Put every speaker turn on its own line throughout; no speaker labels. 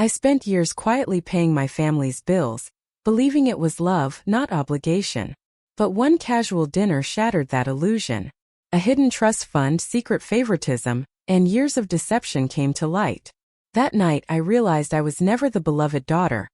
I spent years quietly paying my family's bills, believing it was love, not obligation. But one casual dinner shattered that illusion. A hidden trust fund, secret favoritism, and years of deception came to light. That night I realized I was never the beloved daughter,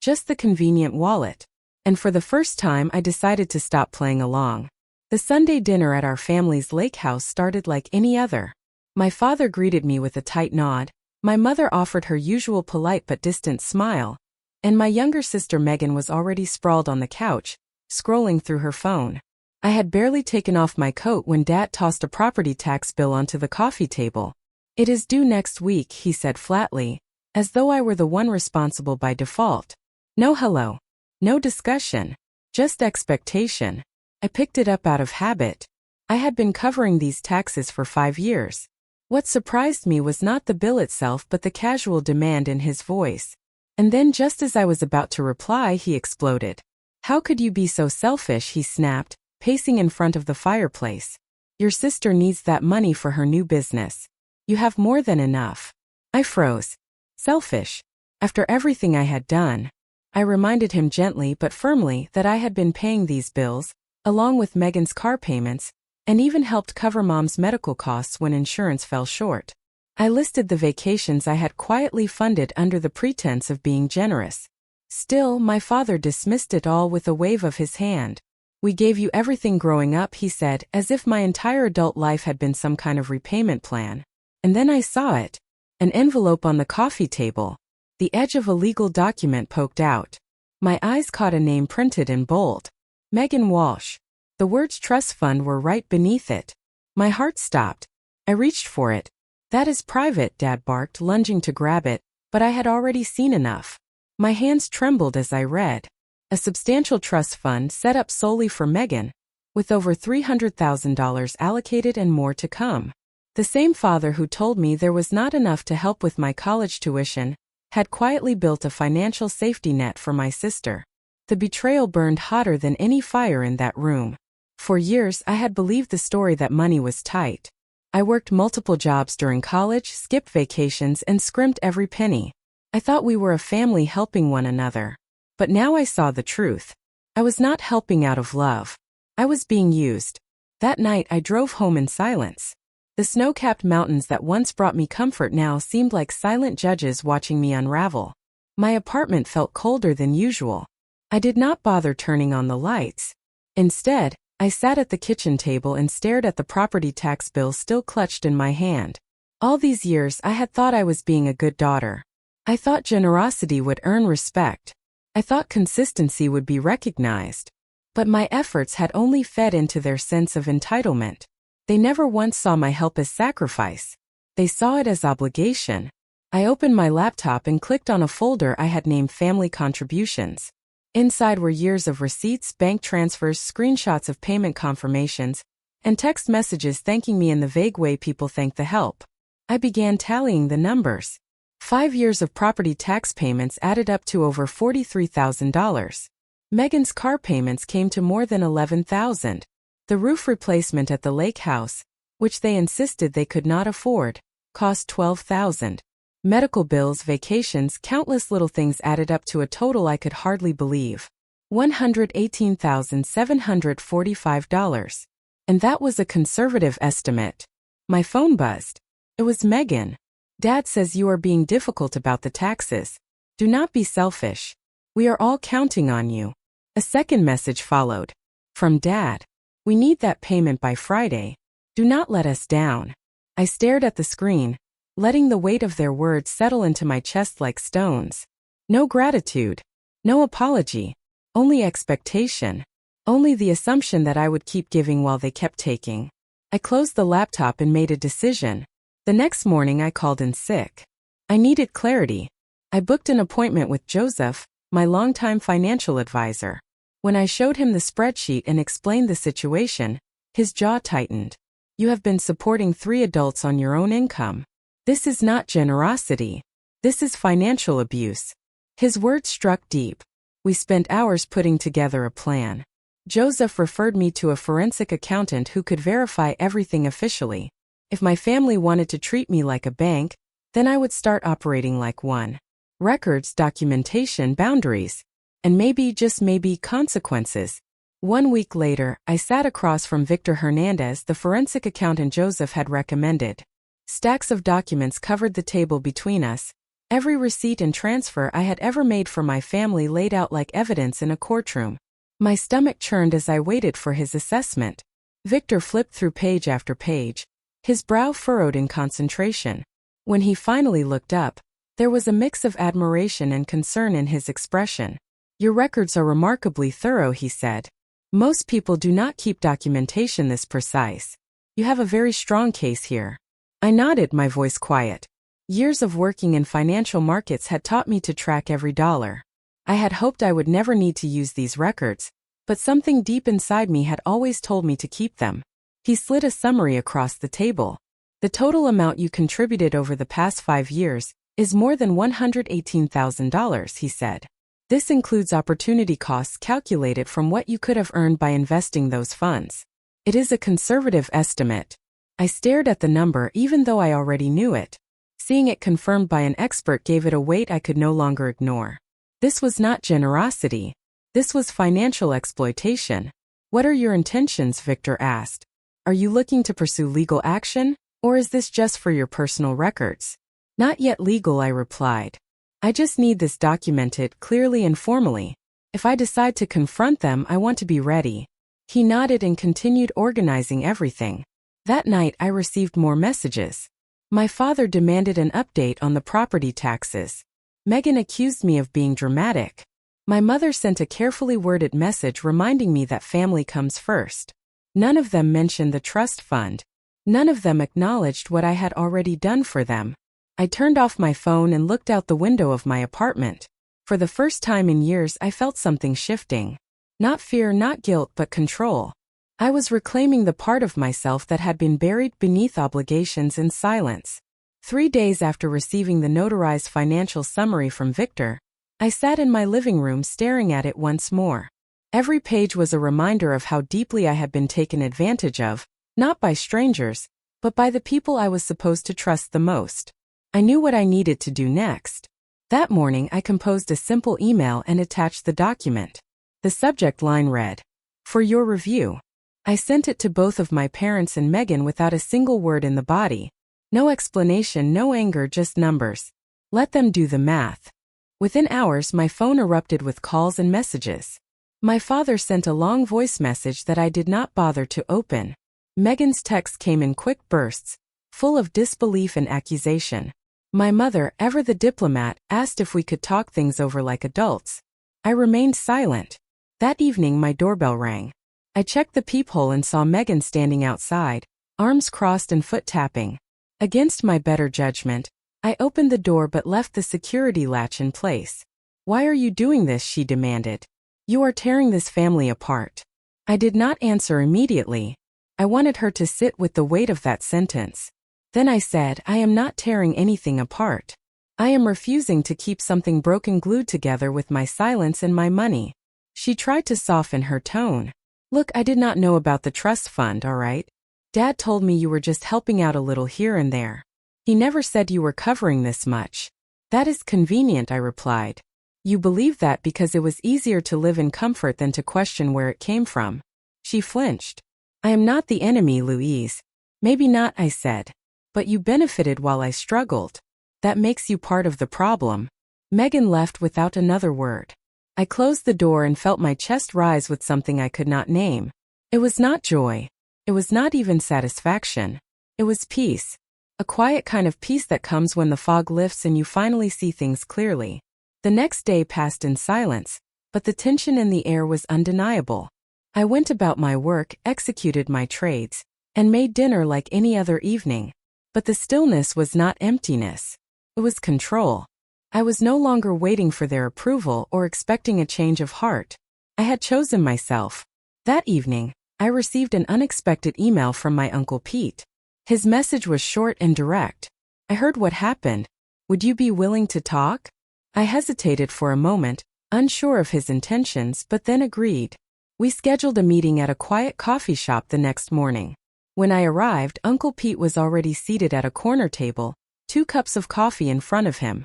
just the convenient wallet. And for the first time I decided to stop playing along. The Sunday dinner at our family's lake house started like any other. My father greeted me with a tight nod, my mother offered her usual polite but distant smile, and my younger sister Megan was already sprawled on the couch, scrolling through her phone. I had barely taken off my coat when Dad tossed a property tax bill onto the coffee table. "It is due next week," he said flatly, as though I were the one responsible by default. No hello. No discussion. Just expectation. I picked it up out of habit. I had been covering these taxes for 5 years. What surprised me was not the bill itself but the casual demand in his voice. And then just as I was about to reply, he exploded. "How could you be so selfish?" he snapped, pacing in front of the fireplace. "Your sister needs that money for her new business. You have more than enough." I froze. Selfish? After everything I had done? I reminded him gently but firmly that I had been paying these bills, along with Megan's car payments, and even helped cover Mom's medical costs when insurance fell short. I listed the vacations I had quietly funded under the pretense of being generous. Still, my father dismissed it all with a wave of his hand. "We gave you everything growing up," he said, as if my entire adult life had been some kind of repayment plan. And then I saw it. An envelope on the coffee table. The edge of a legal document poked out. My eyes caught a name printed in bold. Megan Walsh. The words trust fund were right beneath it. My heart stopped. I reached for it. "That is private," Dad barked, lunging to grab it, but I had already seen enough. My hands trembled as I read. A substantial trust fund set up solely for Megan, with over $300,000 allocated and more to come. The same father who told me there was not enough to help with my college tuition had quietly built a financial safety net for my sister. The betrayal burned hotter than any fire in that room. For years I had believed the story that money was tight. I worked multiple jobs during college, skipped vacations, and scrimped every penny. I thought we were a family helping one another. But now I saw the truth. I was not helping out of love. I was being used. That night I drove home in silence. The snow-capped mountains that once brought me comfort now seemed like silent judges watching me unravel. My apartment felt colder than usual. I did not bother turning on the lights. Instead, I sat at the kitchen table and stared at the property tax bill still clutched in my hand. All these years I had thought I was being a good daughter. I thought generosity would earn respect. I thought consistency would be recognized. But my efforts had only fed into their sense of entitlement. They never once saw my help as sacrifice. They saw it as obligation. I opened my laptop and clicked on a folder I had named Family Contributions. Inside were years of receipts, bank transfers, screenshots of payment confirmations, and text messages thanking me in the vague way people thank the help. I began tallying the numbers. 5 years of property tax payments added up to over $43,000. Megan's car payments came to more than $11,000. The roof replacement at the lake house, which they insisted they could not afford, cost $12,000. Medical bills, vacations, countless little things added up to a total I could hardly believe. $118,745. And that was a conservative estimate. My phone buzzed. It was Megan. "Dad says you are being difficult about the taxes. Do not be selfish. We are all counting on you." A second message followed. From Dad. "We need that payment by Friday. Do not let us down." I stared at the screen, letting the weight of their words settle into my chest like stones. No gratitude. No apology. Only expectation. Only the assumption that I would keep giving while they kept taking. I closed the laptop and made a decision. The next morning I called in sick. I needed clarity. I booked an appointment with Joseph, my longtime financial advisor. When I showed him the spreadsheet and explained the situation, his jaw tightened. "You have been supporting 3 adults on your own income. This is not generosity. This is financial abuse." His words struck deep. We spent hours putting together a plan. Joseph referred me to a forensic accountant who could verify everything officially. If my family wanted to treat me like a bank, then I would start operating like one. records, documentation, boundaries, and maybe, just maybe, consequences. 1 week later, I sat across from Victor Hernandez, the forensic accountant Joseph had recommended. Stacks of documents covered the table between us, every receipt and transfer I had ever made for my family laid out like evidence in a courtroom. My stomach churned as I waited for his assessment. Victor flipped through page after page, his brow furrowed in concentration. When he finally looked up, there was a mix of admiration and concern in his expression. "Your records are remarkably thorough," he said. "Most people do not keep documentation this precise. You have a very strong case here." I nodded, my voice quiet. Years of working in financial markets had taught me to track every dollar. I had hoped I would never need to use these records, but something deep inside me had always told me to keep them. He slid a summary across the table. "The total amount you contributed over the past 5 years is more than $118,000, he said. "This includes opportunity costs calculated from what you could have earned by investing those funds. It is a conservative estimate." I stared at the number even though I already knew it. Seeing it confirmed by an expert gave it a weight I could no longer ignore. This was not generosity. This was financial exploitation. "What are your intentions?" Victor asked. "Are you looking to pursue legal action, or is this just for your personal records?" "Not yet legal," I replied. "I just need this documented clearly and formally. If I decide to confront them, I want to be ready." He nodded and continued organizing everything. That night I received more messages. My father demanded an update on the property taxes. Megan accused me of being dramatic. My mother sent a carefully worded message reminding me that family comes first. None of them mentioned the trust fund. None of them acknowledged what I had already done for them. I turned off my phone and looked out the window of my apartment. For the first time in years, I felt something shifting. Not fear, not guilt, but control. I was reclaiming the part of myself that had been buried beneath obligations and silence. 3 days after receiving the notarized financial summary from Victor, I sat in my living room staring at it once more. Every page was a reminder of how deeply I had been taken advantage of, not by strangers, but by the people I was supposed to trust the most. I knew what I needed to do next. That morning I composed a simple email and attached the document. The subject line read, "For your review." I sent it to both of my parents and Megan without a single word in the body. No explanation, no anger, just numbers. Let them do the math. Within hours my phone erupted with calls and messages. My father sent a long voice message that I did not bother to open. Megan's text came in quick bursts, full of disbelief and accusation. My mother, ever the diplomat, asked if we could talk things over like adults. I remained silent. That evening my doorbell rang. I checked the peephole and saw Megan standing outside, arms crossed and foot tapping. Against my better judgment, I opened the door but left the security latch in place. "Why are you doing this?" she demanded. "You are tearing this family apart." I did not answer immediately. I wanted her to sit with the weight of that sentence. Then I said, "I am not tearing anything apart. I am refusing to keep something broken glued together with my silence and my money." She tried to soften her tone. "Look, I did not know about the trust fund, all right? Dad told me you were just helping out a little here and there. He never said you were covering this much." "That is convenient," I replied. "You believe that because it was easier to live in comfort than to question where it came from." She flinched. "I am not the enemy, Louise." "Maybe not," I said. "But you benefited while I struggled. That makes you part of the problem." Megan left without another word. I closed the door and felt my chest rise with something I could not name. It was not joy. It was not even satisfaction. It was peace. A quiet kind of peace that comes when the fog lifts and you finally see things clearly. The next day passed in silence, but the tension in the air was undeniable. I went about my work, executed my trades, and made dinner like any other evening. But the stillness was not emptiness. It was control. I was no longer waiting for their approval or expecting a change of heart. I had chosen myself. That evening, I received an unexpected email from my Uncle Pete. His message was short and direct. "I heard what happened. Would you be willing to talk?" I hesitated for a moment, unsure of his intentions, but then agreed. We scheduled a meeting at a quiet coffee shop the next morning. When I arrived, Uncle Pete was already seated at a corner table, 2 cups of coffee in front of him.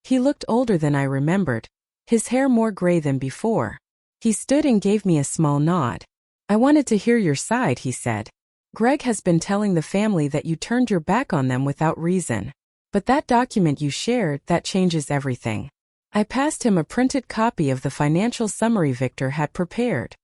He looked older than I remembered, his hair more gray than before. He stood and gave me a small nod. I wanted to hear your side, he said. Greg has been telling the family that you turned your back on them without reason. But that document you shared, that changes everything. I passed him a printed copy of the financial summary Victor had prepared.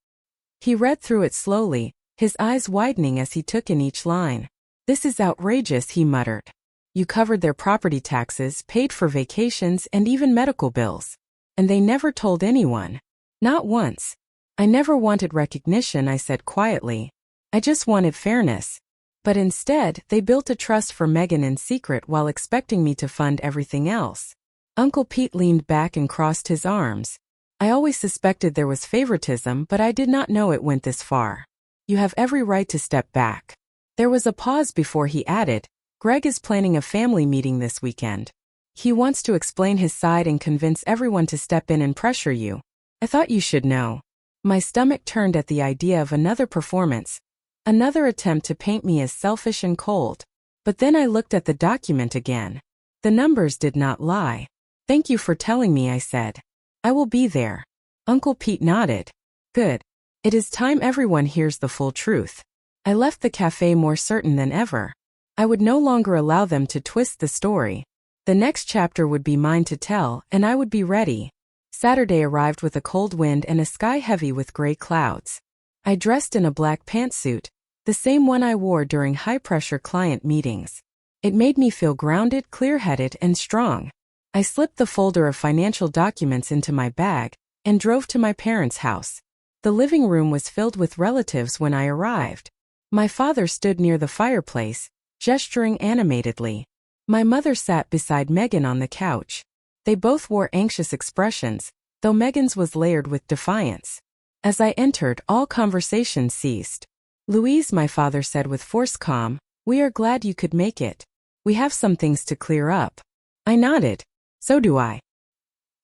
He read through it slowly, his eyes widening as he took in each line. This is outrageous, he muttered. You covered their property taxes, paid for vacations, and even medical bills. And they never told anyone. Not once. I never wanted recognition, I said quietly. I just wanted fairness. But instead, they built a trust for Megan in secret while expecting me to fund everything else. Uncle Pete leaned back and crossed his arms. I always suspected there was favoritism, but I did not know it went this far. You have every right to step back. There was a pause before he added, Greg is planning a family meeting this weekend. He wants to explain his side and convince everyone to step in and pressure you. I thought you should know. My stomach turned at the idea of another performance, another attempt to paint me as selfish and cold. But then I looked at the document again. The numbers did not lie. Thank you for telling me, I said. I will be there. Uncle Pete nodded. Good. It is time everyone hears the full truth. I left the cafe more certain than ever. I would no longer allow them to twist the story. The next chapter would be mine to tell, and I would be ready. Saturday arrived with a cold wind and a sky heavy with gray clouds. I dressed in a black pantsuit, the same one I wore during high-pressure client meetings. It made me feel grounded, clear-headed, and strong. I slipped the folder of financial documents into my bag and drove to my parents' house. The living room was filled with relatives when I arrived. My father stood near the fireplace, gesturing animatedly. My mother sat beside Megan on the couch. They both wore anxious expressions, though Megan's was layered with defiance. As I entered, all conversation ceased. Louise, my father said with forced calm, we are glad you could make it. We have some things to clear up. I nodded. So do I.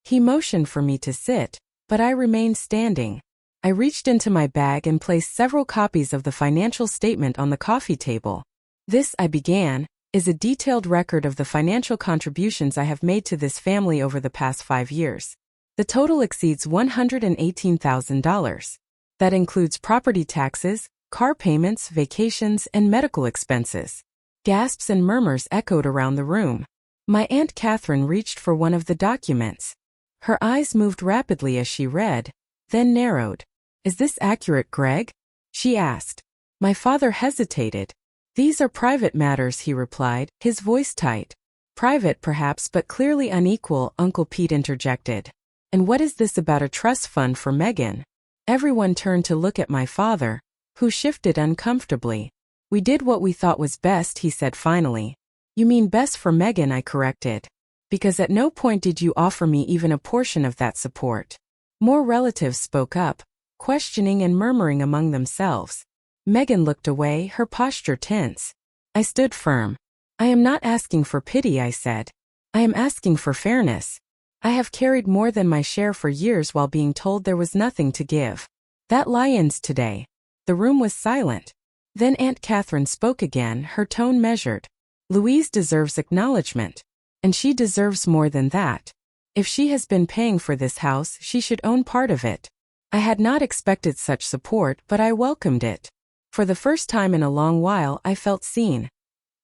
He motioned for me to sit, but I remained standing. I reached into my bag and placed several copies of the financial statement on the coffee table. This, I began, is a detailed record of the financial contributions I have made to this family over the past 5 years. The total exceeds $118,000. That includes property taxes, car payments, vacations, and medical expenses. Gasps and murmurs echoed around the room. My Aunt Catherine reached for one of the documents. Her eyes moved rapidly as she read, then narrowed. Is this accurate, Greg? She asked. My father hesitated. These are private matters, he replied, his voice tight. Private perhaps, but clearly unequal, Uncle Pete interjected. And what is this about a trust fund for Megan? Everyone turned to look at my father, who shifted uncomfortably. We did what we thought was best, he said finally. You mean best for Megan, I corrected. Because at no point did you offer me even a portion of that support. More relatives spoke up, questioning and murmuring among themselves. Megan looked away, her posture tense. I stood firm. I am not asking for pity, I said. I am asking for fairness. I have carried more than my share for years while being told there was nothing to give. That lie ends today. The room was silent. Then Aunt Catherine spoke again, her tone measured. Louise deserves acknowledgement. And she deserves more than that. If she has been paying for this house, she should own part of it. I had not expected such support, but I welcomed it. For the first time in a long while, I felt seen.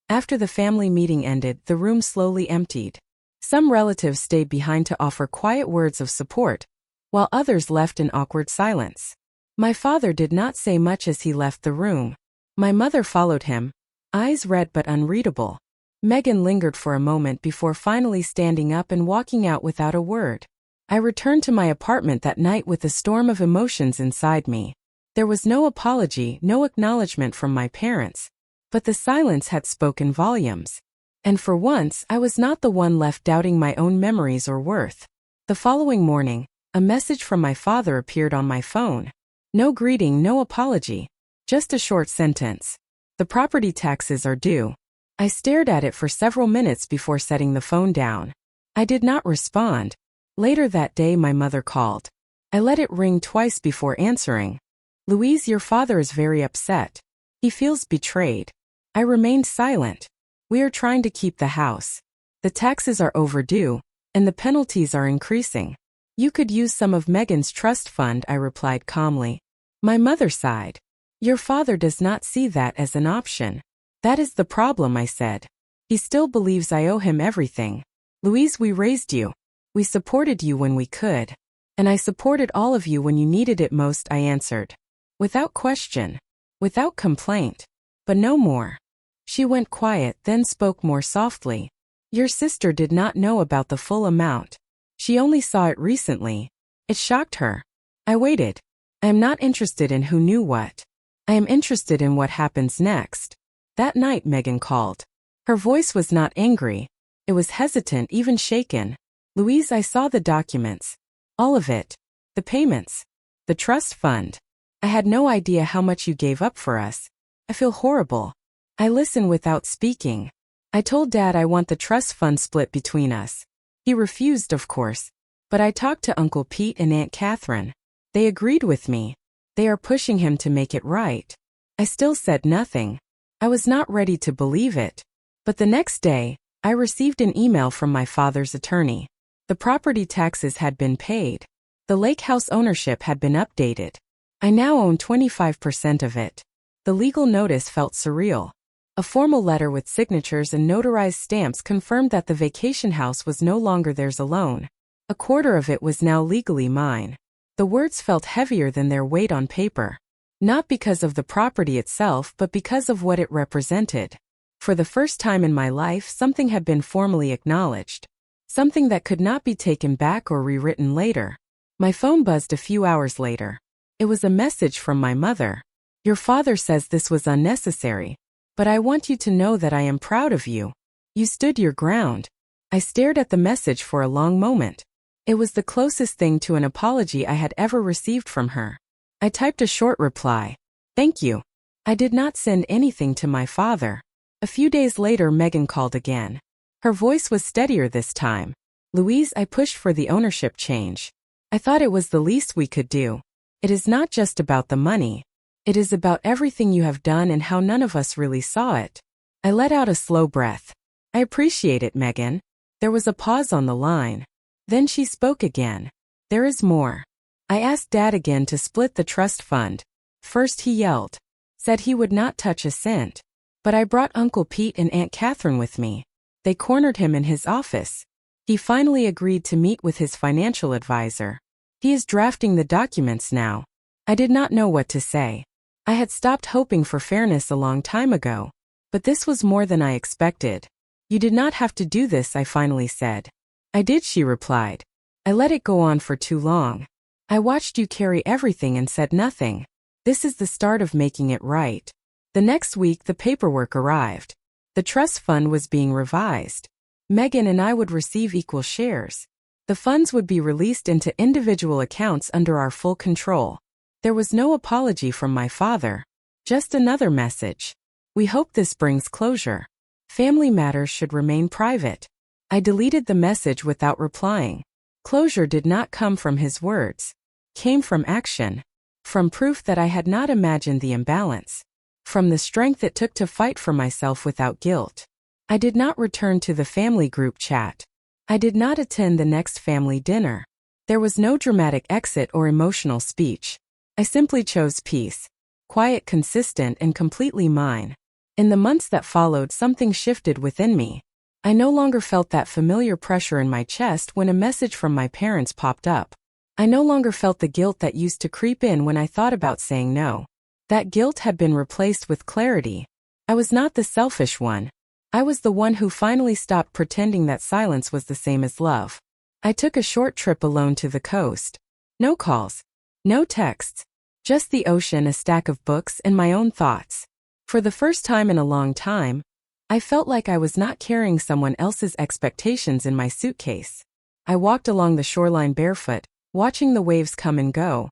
After the family meeting ended, the room slowly emptied. Some relatives stayed behind to offer quiet words of support, while others left in awkward silence. My father did not say much as he left the room. My mother followed him, eyes red but unreadable. Megan lingered for a moment before finally standing up and walking out without a word. I returned to my apartment that night with a storm of emotions inside me. There was no apology, no acknowledgement from my parents. But the silence had spoken volumes. And for once, I was not the one left doubting my own memories or worth. The following morning, a message from my father appeared on my phone. No greeting, no apology. Just a short sentence. The property taxes are due. I stared at it for several minutes before setting the phone down. I did not respond. Later that day, my mother called. I let it ring twice before answering. Louise, your father is very upset. He feels betrayed. I remained silent. We are trying to keep the house. The taxes are overdue, and the penalties are increasing. You could use some of Megan's trust fund, I replied calmly. My mother sighed. Your father does not see that as an option. That is the problem, I said. He still believes I owe him everything. Louise, we raised you. We supported you when we could. And I supported all of you when you needed it most, I answered. Without question. Without complaint. But no more. She went quiet, then spoke more softly. Your sister did not know about the full amount. She only saw it recently. It shocked her. I waited. I am not interested in who knew what. I am interested in what happens next. That night Megan called. Her voice was not angry. It was hesitant, even shaken. Louise, I saw the documents. All of it. The payments. The trust fund. I had no idea how much you gave up for us. I feel horrible. I listened without speaking. I told Dad I want the trust fund split between us. He refused, of course. But I talked to Uncle Pete and Aunt Catherine. They agreed with me. They are pushing him to make it right. I still said nothing. I was not ready to believe it. But the next day, I received an email from my father's attorney. The property taxes had been paid. The lake house ownership had been updated. I now own 25% of it. The legal notice felt surreal. A formal letter with signatures and notarized stamps confirmed that the vacation house was no longer theirs alone. A quarter of it was now legally mine. The words felt heavier than their weight on paper. Not because of the property itself, but because of what it represented. For the first time in my life, something had been formally acknowledged. Something that could not be taken back or rewritten later. My phone buzzed a few hours later. It was a message from my mother. Your father says this was unnecessary. But I want you to know that I am proud of you. You stood your ground. I stared at the message for a long moment. It was the closest thing to an apology I had ever received from her. I typed a short reply. Thank you. I did not send anything to my father. A few days later Megan called again. Her voice was steadier this time. Louise, I pushed for the ownership change. I thought it was the least we could do. It is not just about the money. It is about everything you have done and how none of us really saw it. I let out a slow breath. I appreciate it, Megan. There was a pause on the line. Then she spoke again. There is more. I asked Dad again to split the trust fund. First he yelled. Said he would not touch a cent. But I brought Uncle Pete and Aunt Catherine with me. They cornered him in his office. He finally agreed to meet with his financial advisor. He is drafting the documents now. I did not know what to say. I had stopped hoping for fairness a long time ago. But this was more than I expected. You did not have to do this, I finally said. I did, she replied. I let it go on for too long. I watched you carry everything and said nothing. This is the start of making it right. The next week the paperwork arrived. The trust fund was being revised. Megan and I would receive equal shares. The funds would be released into individual accounts under our full control. There was no apology from my father. Just another message. We hope this brings closure. Family matters should remain private. I deleted the message without replying. Closure did not come from his words. Came from action. From proof that I had not imagined the imbalance. From the strength it took to fight for myself without guilt. I did not return to the family group chat. I did not attend the next family dinner. There was no dramatic exit or emotional speech. I simply chose peace. Quiet, consistent, and completely mine. In the months that followed, something shifted within me. I no longer felt that familiar pressure in my chest when a message from my parents popped up. I no longer felt the guilt that used to creep in when I thought about saying no. That guilt had been replaced with clarity. I was not the selfish one. I was the one who finally stopped pretending that silence was the same as love. I took a short trip alone to the coast. No calls. No texts. Just the ocean, a stack of books, and my own thoughts. For the first time in a long time, I felt like I was not carrying someone else's expectations in my suitcase. I walked along the shoreline barefoot, watching the waves come and go.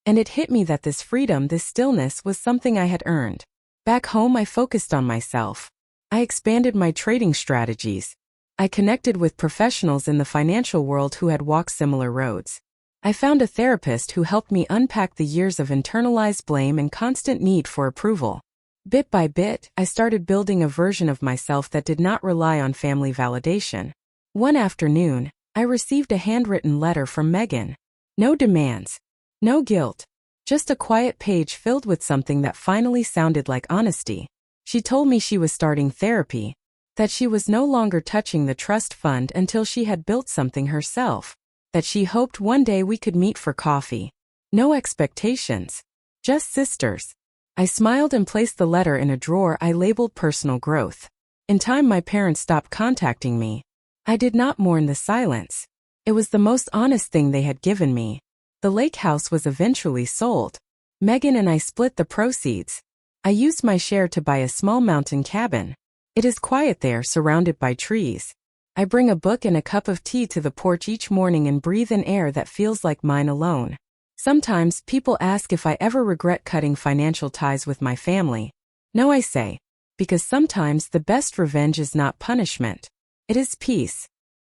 And it hit me that this freedom, this stillness, was something I had earned. Back home, I focused on myself. I expanded my trading strategies. I connected with professionals in the financial world who had walked similar roads. I found a therapist who helped me unpack the years of internalized blame and constant need for approval. Bit by bit, I started building a version of myself that did not rely on family validation. One afternoon, I received a handwritten letter from Megan. No demands. No guilt. Just a quiet page filled with something that finally sounded like honesty. She told me she was starting therapy, that she was no longer touching the trust fund until she had built something herself, that she hoped one day we could meet for coffee. No expectations. Just sisters. I smiled and placed the letter in a drawer I labeled personal growth. In time my parents stopped contacting me. I did not mourn the silence. It was the most honest thing they had given me. The lake house was eventually sold. Megan and I split the proceeds. I used my share to buy a small mountain cabin. It is quiet there, surrounded by trees. I bring a book and a cup of tea to the porch each morning and breathe in air that feels like mine alone. Sometimes people ask if I ever regret cutting financial ties with my family. No, I say, because sometimes the best revenge is not punishment. It is peace.